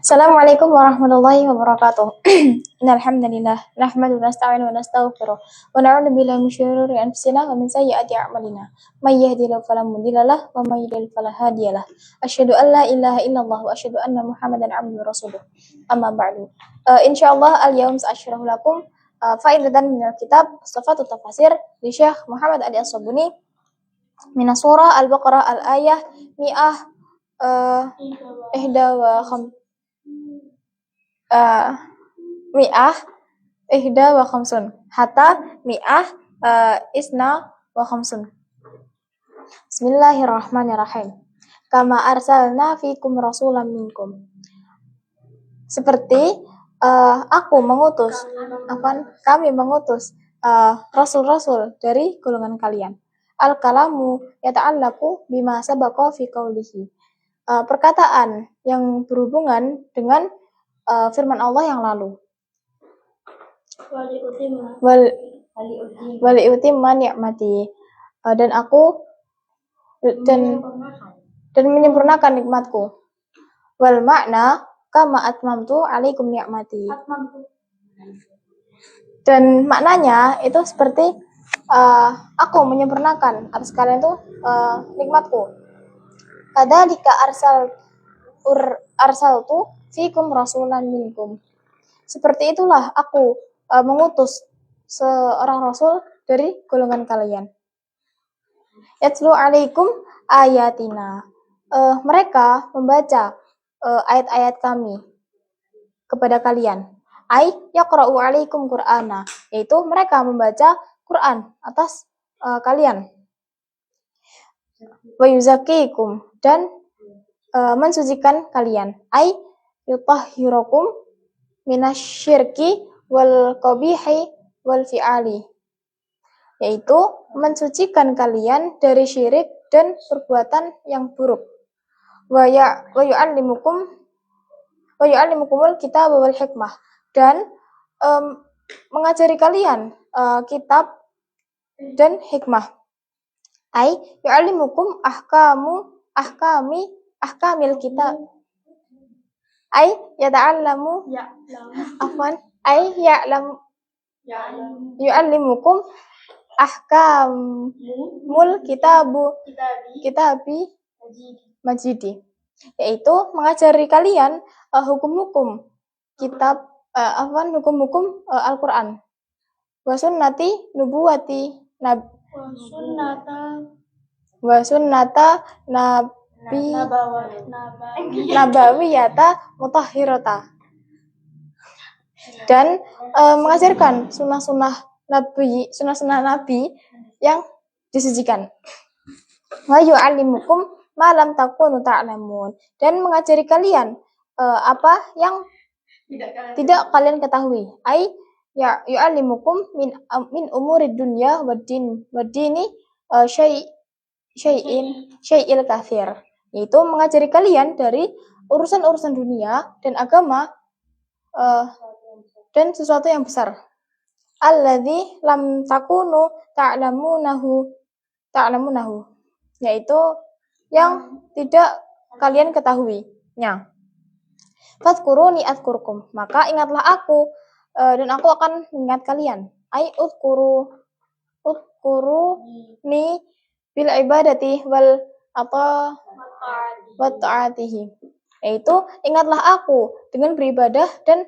Assalamualaikum warahmatullahi wabarakatuh. Innal hamdalillah nahmaduhu wa nasta'inu wa nastaghfiruh wa na'udzu billahi min syururi anfusina wa min sayyiati a'malina. May yahdihillahu fala mudilla lahu wa may yudlil fala hadiya lahu. Asyhadu an la ilaha illallah wa asyhadu anna Muhammadan 'abduhu wa rasuluh. Amma ba'du. Insyaallah al-yaum sa'asyrahu lakum faidatan minal kitab Sifatul Tafasir li Syekh Muhammad Ali As-Sabuni min surah Al-Baqarah al-ayah mi'ah ihda wa mi'ah ihda wa khamsun hatta mi'ah isna wa khamsun. Bismillahirrahmanirrahim. Kama arsalna fikum rasulan minkum. Seperti kami mengutus rasul-rasul dari golongan kalian. Al-kalamu yata'allaku bima sabaqa fi qawlihi. Perkataan yang berhubungan dengan firman Allah yang lalu. Wali utimma ni'mati, dan aku dan menyempurnakan nikmatku. Wal makna kama atmamtu alaikum ni'mati. Dan maknanya itu seperti aku menyempurnakan atas kalian itu nikmatku. Kadzalika arsaltu fikum rasulan minkum. Seperti itulah aku mengutus seorang rasul dari golongan kalian. Yatlu alaikum ayatina. Mereka membaca ayat-ayat kami kepada kalian. Ay yaqra'u alaikum Qur'ana, yaitu mereka membaca Quran atas kalian. Wa yuzakkikum, dan mensucikan kalian. Ay yutahhirukum minasyirki wal qabihi wal fi'ali, yaitu mensucikan kalian dari syirik dan perbuatan yang buruk. Wa yu'allimukumul kitab wal hikmah, dan mengajari kalian kitab dan hikmah. Ay yu'allimukum ahkamil kitab. Ay yata'allamu yu'allimukum ahkamul kitabi majidi, yaitu mengajari kalian hukum-hukum kitab hukum-hukum Al-Qur'an. Wa sunnati nubuwati wa sunnata nabawiyata mutahhirata, dan mengajarkan sunnah-sunnah nabi yang disucikan. Wa yu'allimukum ma lam takunu ta'lamun, dan mengajari kalian apa yang tidak kalian ketahui. Ai yu'allimukum min umurid dunya wad dini syai'il katsir, yaitu mengajari kalian dari urusan-urusan dunia dan agama dan sesuatu yang besar. Alladzi lam takunu ta'lamunahu, yaitu yang tidak kalian ketahuinya. Fadhkuruni adzkurkum, maka ingatlah aku dan aku akan mengingat kalian. Ai udkuruni bil ibadati wal ta'atihi, yaitu ingatlah aku dengan beribadah dan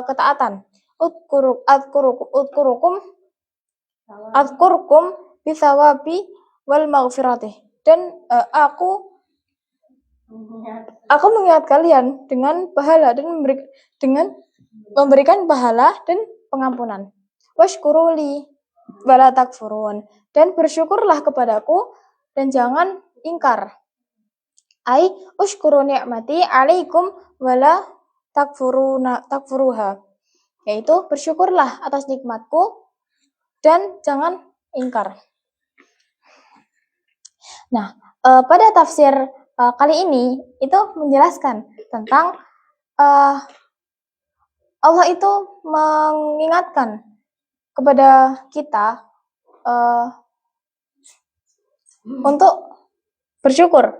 ketaatan. Adzkurukum bisawabi wal maghfiratih, dan aku mengingat kalian dengan pahala dan memberikan pahala dan pengampunan. Washkuruli wala takfurun, dan bersyukurlah kepadaku dan jangan ingkar. Ai ushkuru ni'mati alaikum wala takfuruha, yaitu bersyukurlah atas nikmatku dan jangan ingkar. Nah, pada tafsir kali ini itu menjelaskan tentang Allah itu mengingatkan kepada kita untuk bersyukur.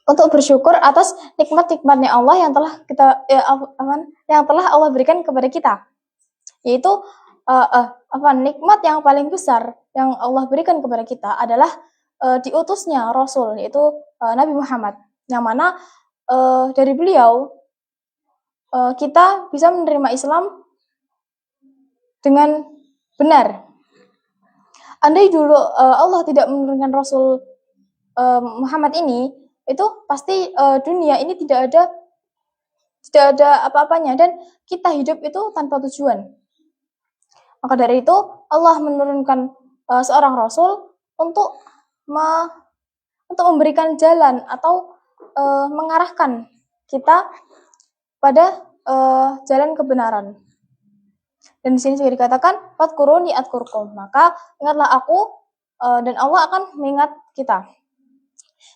untuk bersyukur atas nikmat-nikmatnya Allah yang telah yang telah Allah berikan kepada kita, yaitu nikmat yang paling besar yang Allah berikan kepada kita adalah diutusnya Rasul, yaitu Nabi Muhammad, yang mana dari beliau kita bisa menerima Islam dengan benar. Andai dulu Allah tidak menurunkan Rasul Muhammad ini, itu pasti dunia ini tidak ada apa-apanya dan kita hidup itu tanpa tujuan. Maka dari itu Allah menurunkan seorang Rasul untuk memberikan jalan atau mengarahkan kita pada jalan kebenaran. Dan di sini juga dikatakan fadkuruni adkurkum, maka ingatlah aku dan Allah akan mengingat kita.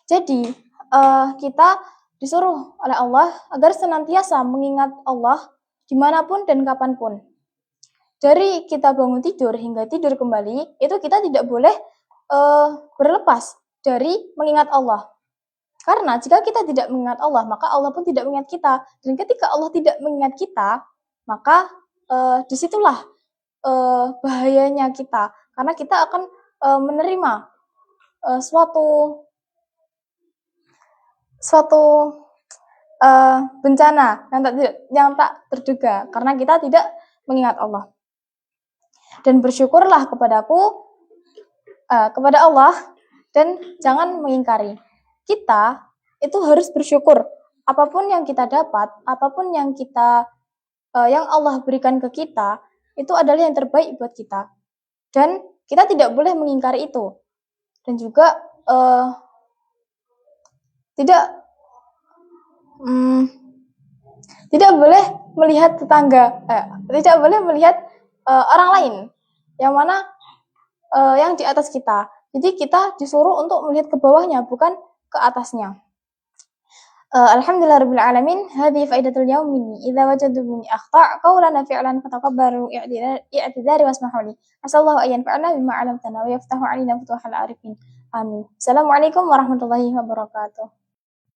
Jadi kita disuruh oleh Allah agar senantiasa mengingat Allah dimanapun dan kapanpun. Dari kita bangun tidur hingga tidur kembali, itu kita tidak boleh berlepas dari mengingat Allah. Karena jika kita tidak mengingat Allah, maka Allah pun tidak mengingat kita. Dan ketika Allah tidak mengingat kita, maka disitulah bahayanya kita. Karena kita akan menerima suatu bencana yang tak terduga karena kita tidak mengingat Allah. Dan bersyukurlah kepada Allah dan jangan mengingkari. Kita itu harus bersyukur apapun yang kita dapat, apapun yang Allah berikan ke kita, itu adalah yang terbaik buat kita. Dan kita tidak boleh mengingkari itu. Dan juga tidak boleh melihat tetangga, tidak boleh melihat orang lain yang mana yang di atas kita. Jadi kita disuruh untuk melihat ke bawahnya, bukan ke atasnya. Alhamdulillah rabbil alamin. Hadhihi faidatul yaum minni. Idza wajadu minni akhta' qawlan fi'lan fataqabbalu i'tidari wasmahu li. Asallahu an yanfa'ana bima 'allamtana wa yaftahu 'alaina futuhal arifin. Amin. Assalamualaikum warahmatullahi wabarakatuh.